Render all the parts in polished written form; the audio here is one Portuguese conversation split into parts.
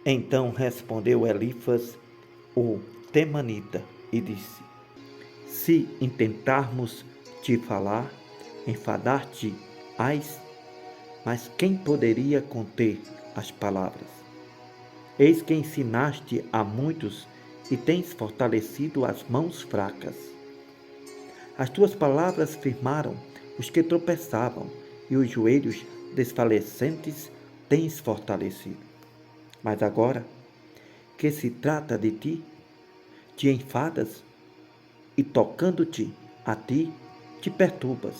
Então respondeu Elifas, o temanita, e disse: Se intentarmos te falar, enfadar-te-ás, mas quem poderia conter as palavras? Eis que ensinaste a muitos e tens fortalecido as mãos fracas. As tuas palavras firmaram os que tropeçavam, e os joelhos desfalecentes tens fortalecido. Mas agora que se trata de ti, te enfadas e tocando-te a ti, te perturbas.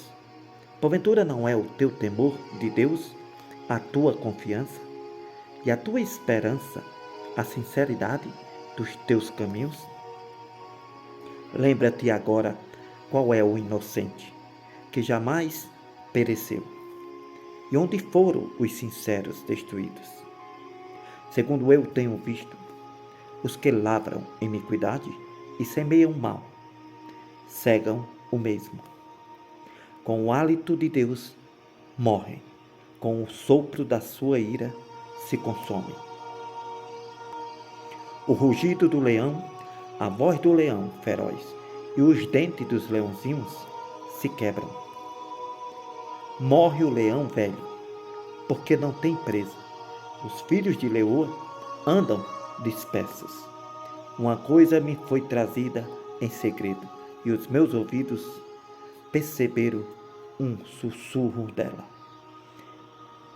Porventura não é o teu temor de Deus a tua confiança e a tua esperança, a sinceridade dos teus caminhos? Lembra-te agora qual é o inocente, que jamais pereceu, e onde foram os sinceros destruídos. Segundo eu tenho visto, os que lavram iniquidade e semeiam mal, cegam o mesmo. Com o hálito de Deus morrem, com o sopro da sua ira se consomem. O rugido do leão, a voz do leão feroz e os dentes dos leãozinhos se quebram. Morre o leão velho, porque não tem presa. Os filhos de leoa andam dispersos. Uma coisa me foi trazida em segredo, e os meus ouvidos perceberam um sussurro dela.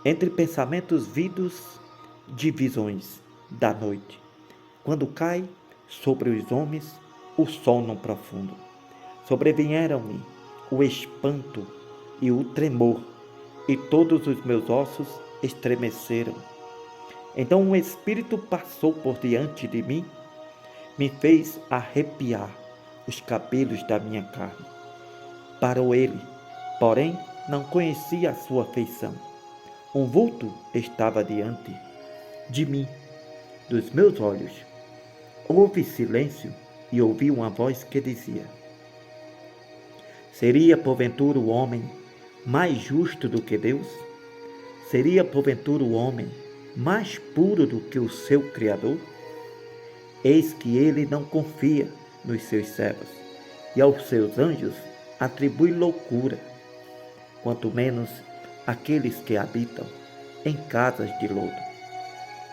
Entre pensamentos vidos de visões da noite, quando cai sobre os homens o sono profundo, sobrevieram-me o espanto e o tremor, e todos os meus ossos estremeceram. Então um espírito passou por diante de mim, me fez arrepiar os cabelos da minha carne. Parou ele, porém não conhecia a sua feição. Um vulto estava diante de mim, dos meus olhos. Houve silêncio e ouvi uma voz que dizia: Seria porventura o homem mais justo do que Deus? Seria porventura o homem mais puro do que o seu Criador? Eis que ele não confia nos seus servos, e aos seus anjos atribui loucura, quanto menos aqueles que habitam em casas de lodo,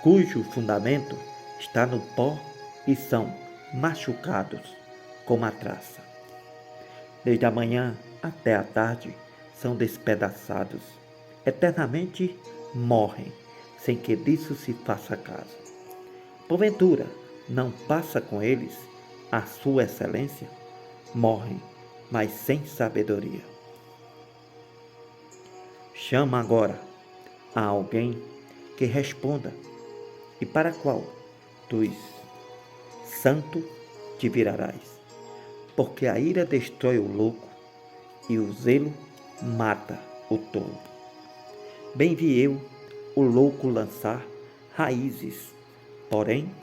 cujo fundamento está no pó e são machucados como a traça. Desde a manhã até a tarde são despedaçados, eternamente morrem, sem que disso se faça caso. Porventura, não passa com eles a sua excelência? Morrem, mas sem sabedoria. Chama agora a alguém que responda, e para qual dos santo te virarás, porque a ira destrói o louco e o zelo mata o tolo. Bem vi eu o louco lançar raízes, porém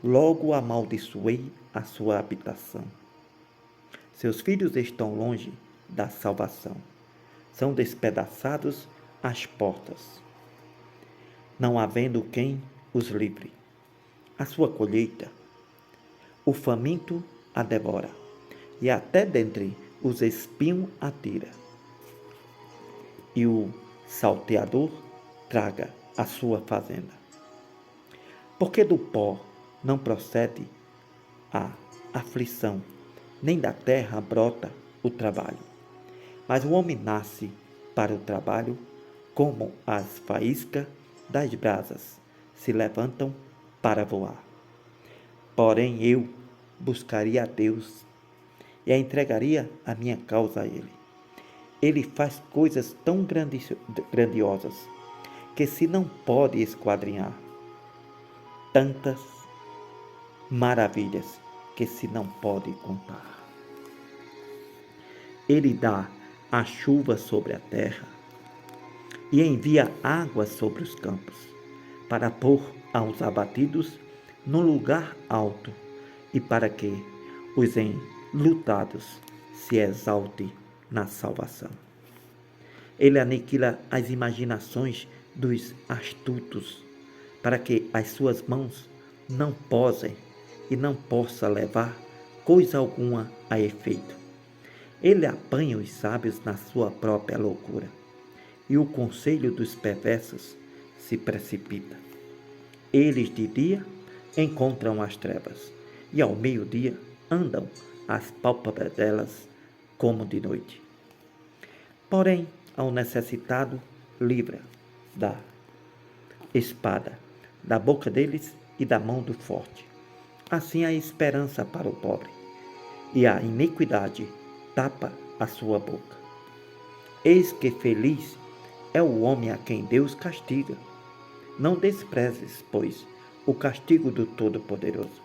logo amaldiçoei a sua habitação. Seus filhos estão longe da salvação, são despedaçados às portas, não havendo quem os livre. A sua colheita, o faminto a devora, e até dentre os espinhos atira. E o salteador traga a sua fazenda. Porque do pó não procede a aflição, nem da terra brota o trabalho. Mas o homem nasce para o trabalho, como as faíscas das brasas se levantam para voar. Porém eu buscaria a Deus e a entregaria a minha causa a Ele. Ele faz coisas tão grandiosas que se não pode esquadrinhar, tantas maravilhas que se não pode contar. Ele dá a chuva sobre a terra e envia água sobre os campos, para pôr aos abatidos no lugar alto e para que os enlutados se exaltem na salvação. Ele aniquila as imaginações dos astutos, para que as suas mãos não posem e não possa levar coisa alguma a efeito. Ele apanha os sábios na sua própria loucura, e o conselho dos perversos se precipita. Eles de dia encontram as trevas, e ao meio-dia andam as pálpebras delas como de noite. Porém, ao necessitado livra da espada, da boca deles e da mão do forte. Assim há esperança para o pobre, e a iniquidade tapa a sua boca. Eis que feliz é o homem a quem Deus castiga. Não desprezes, pois, o castigo do Todo-Poderoso,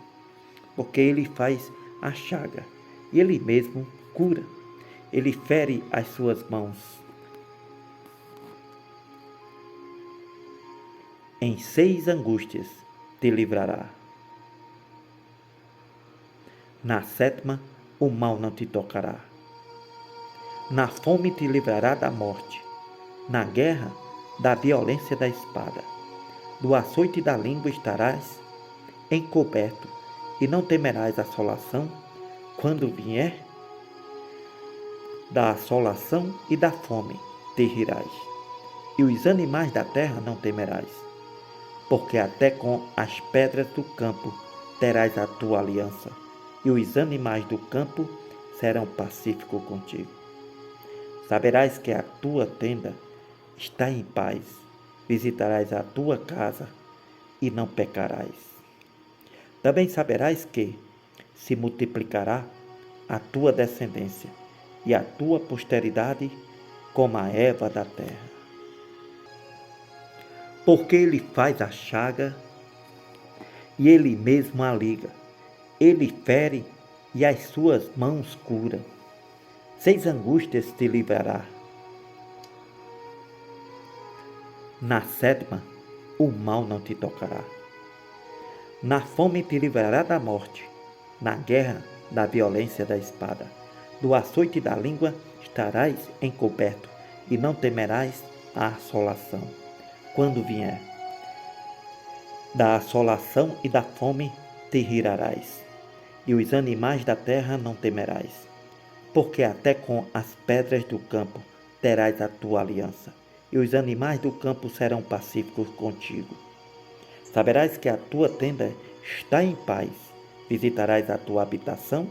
porque ele faz a chaga e ele mesmo cura. Ele fere as suas mãos. Em 6 angústias te livrará. Na 7ª, o mal não te tocará. Na fome te livrará da morte. Na guerra, da violência da espada. Do açoite da língua estarás encoberto, e não temerás assolação quando vier. Da assolação e da fome te rirás, e os animais da terra não temerás, porque até com as pedras do campo terás a tua aliança, e os animais do campo serão pacíficos contigo. Saberás que a tua tenda está em paz, visitarás a tua casa e não pecarás. Também saberás que se multiplicará a tua descendência e a tua posteridade como a erva da terra. Porque ele faz a chaga e ele mesmo a liga, ele fere e as suas mãos cura. 6 angústias te livrará. Na 7ª, o mal não te tocará. Na fome te livrará da morte, na guerra da violência da espada. Do açoite da língua estarás encoberto, e não temerás a assolação quando vier. Da assolação e da fome te rirarás, e os animais da terra não temerás, porque até com as pedras do campo terás a tua aliança, e os animais do campo serão pacíficos contigo. Saberás que a tua tenda está em paz, visitarás a tua habitação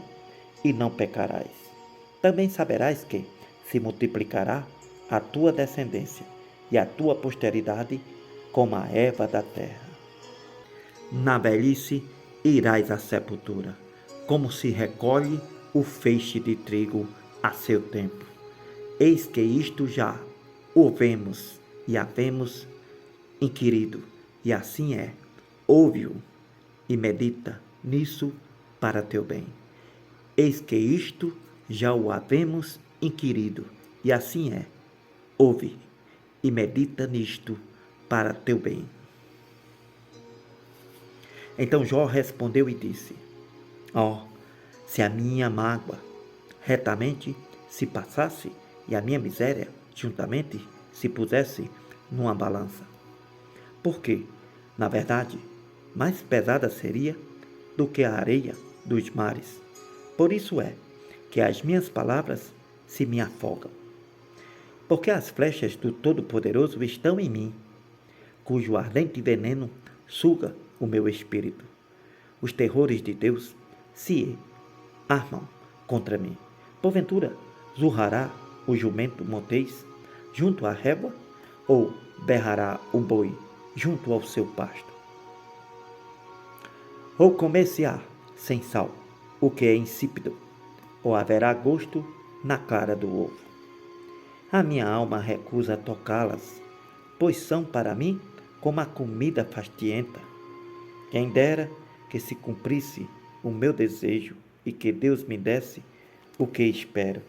e não pecarás. Também saberás que se multiplicará a tua descendência e a tua posteridade como a erva da terra. Na velhice irás à sepultura, como se recolhe o feixe de trigo a seu tempo. Eis que isto já o vemos e havemos inquirido, e assim é. Ouve-o e medita nisso para teu bem. Eis que isto já o havemos inquirido, e assim é. Ouve e medita nisto para teu bem. Então Jó respondeu e disse: se a minha mágoa retamente se passasse, e a minha miséria juntamente se pusesse numa balança. Porque, na verdade, mais pesada seria do que a areia dos mares. Por isso é que as minhas palavras se me afogam. Porque as flechas do Todo-Poderoso estão em mim, cujo ardente veneno suga o meu espírito. Os terrores de Deus se armam contra mim. Porventura, zurrará o jumento montês junto à régua, ou berrará o boi junto ao seu pasto? Ou comer-se-á sem sal o que é insípido, ou haverá gosto na clara do ovo. A minha alma recusa tocá-las, pois são para mim como a comida fastienta. Quem dera que se cumprisse o meu desejo e que Deus me desse o que espero,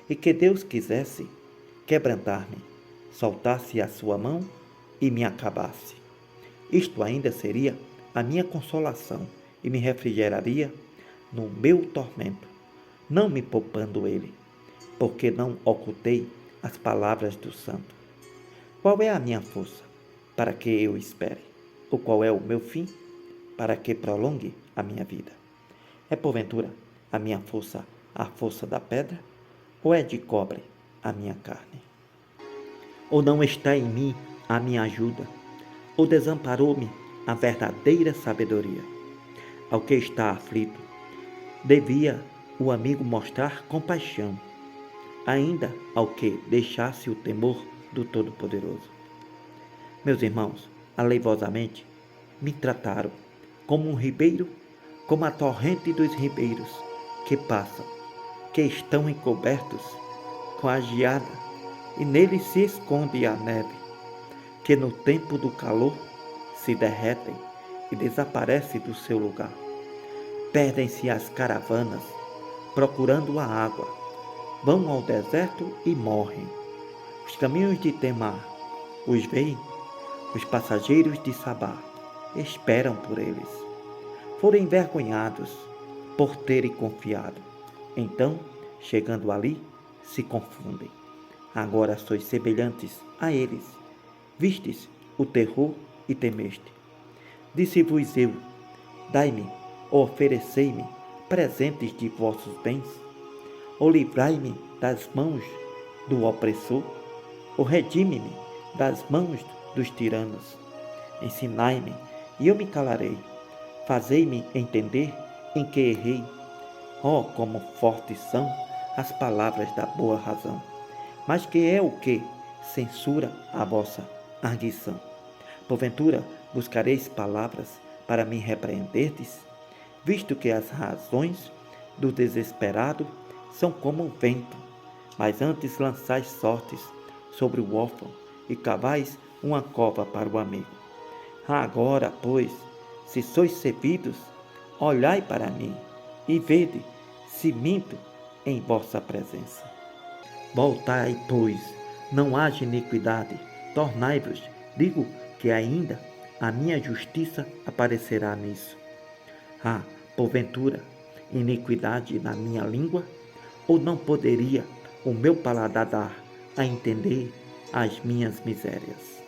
e que Deus quisesse quebrantar-me, soltasse a sua mão e me acabasse. Isto ainda seria a minha consolação e me refrigeraria no meu tormento, não me poupando ele, porque não ocultei as palavras do santo. Qual é a minha força para que eu espere? ou qual é o meu fim, para que prolongue a minha vida? É porventura a minha força a força da pedra, ou é de cobre a minha carne? Ou não está em mim a minha ajuda, ou desamparou-me a verdadeira sabedoria? Ao que está aflito, devia o amigo mostrar compaixão, ainda ao que deixasse o temor do Todo-Poderoso. Meus irmãos, aleivosamente me trataram como um ribeiro, como a torrente dos ribeiros que passam, que estão encobertos com a geada, e neles se esconde a neve, que no tempo do calor se derretem e desaparecem do seu lugar. Perdem-se as caravanas, procurando a água, vão ao deserto e morrem. Os caminhos de Temar os veem, os passageiros de Sabá esperam por eles. Foram envergonhados por terem confiado. Então, chegando ali, se confundem. Agora sois semelhantes a eles. Vistes o terror e temeste. Disse-vos eu: dai-me, ou oferecei-me presentes de vossos bens, ou livrai-me das mãos do opressor, ou redime-me das mãos dos tiranos. Ensinai-me, e eu me calarei. Fazei-me entender em que errei. Oh, como fortes são as palavras da boa razão! Mas que é o que censura a vossa arguição? Porventura buscareis palavras para me repreenderdes, visto que as razões do desesperado são como o vento, mas antes lançais sortes sobre o órfão e cavais uma cova para o amigo. Agora, pois, se sois servidos, olhai para mim e vede se minto em vossa presença. Voltai, pois, não haja iniquidade, tornai-vos, digo que ainda a minha justiça aparecerá nisso. Porventura, iniquidade na minha língua, ou não poderia o meu paladar dar a entender as minhas misérias?